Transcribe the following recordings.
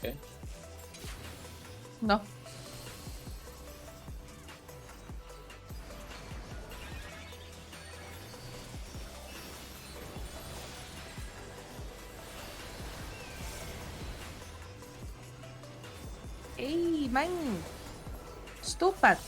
Okay. No. Ey, man. Stupid.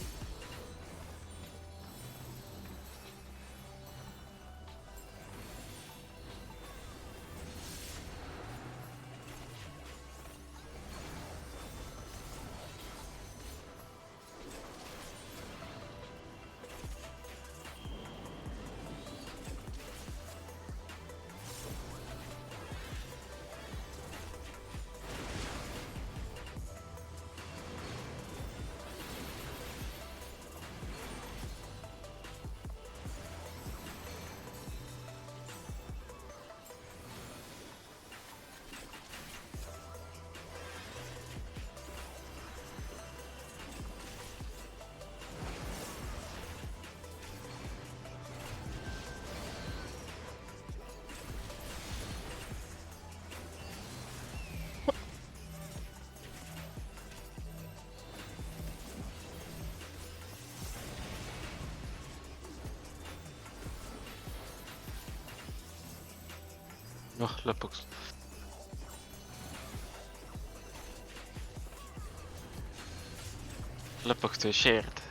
lõpuks. Lõpuks tuli shared.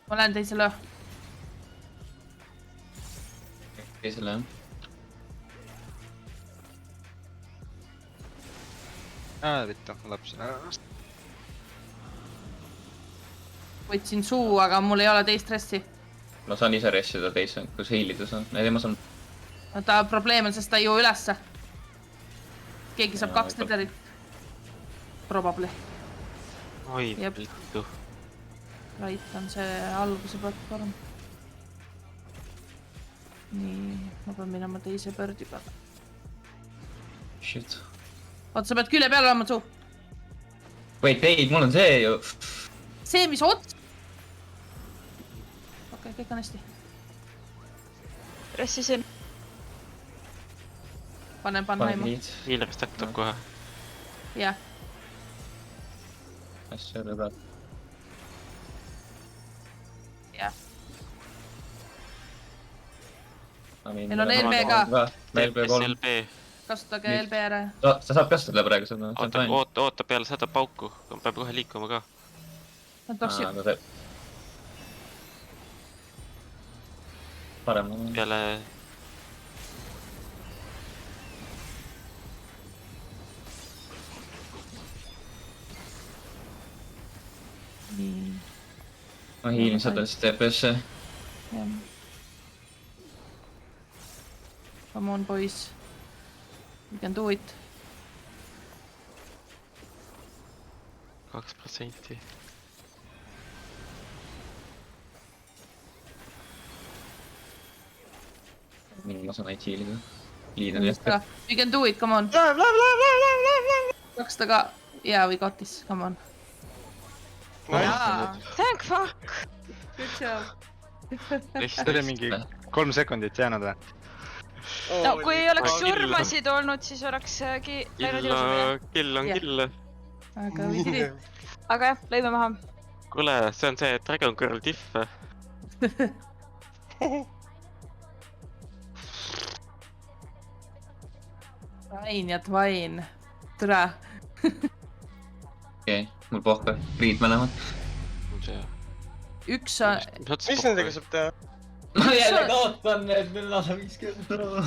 ma lähen teisele. Teisele jah. Vittu, lapsena. Võtsin suu, aga mul ei ole teist ressi. Ma saan ise ressida teise, kus heilida saan. Ei, ma saan... Ta probleem on, sest ta ei jõu ülesse. Keegi saab 2 netherit. Probably. Oi, Jep. vittu. Right on see alguse platvorm. Nii, ma pean minema teise pördi peale. Shit. Oota, sa pead külje peal olema suu. Wait, ei, mul on see ju. See, mis ots... Okei, kõik on hästi. Ressisin. Panen haima. Hiiler staktub kohe. Jah. Asja oli peal. Jah. Meil on LB ka. LB 3. SLB. Kasutage LB ära. Sa saad kasutada praegu seda. Oota peale seda pauku. Peab kohe liikuma ka. Nad peaks ju... Parem. Peale... Nii. Ma hiilin 100 TPS-e. Jah. Come on, boys. We can do it. 2%. Ma saan neid hiilida. Liidan jätta. We can do it, come on. 200 ka. Yeah, we got this, come on. Thank fuck! Good job. See oli mingi 3 sekundit jäänud või? No kui ei oleks Kill. surmasid olnud, siis oleks läinud ilusamini. Kill on Jah. kill. Aga we did it. Aga jah, lõime maha. Kuule, see on see Dragon Girl diff. Twain ja Twain. Tere. Okei, mul pohka. Riid mõlemad. Üks on... Mis nendega saab teha? Ma jälle kaotan need, nüüd lase 50 ära.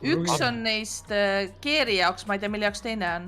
Üks on neist Geari jaoks, ma ei tea, mille jaoks teine on.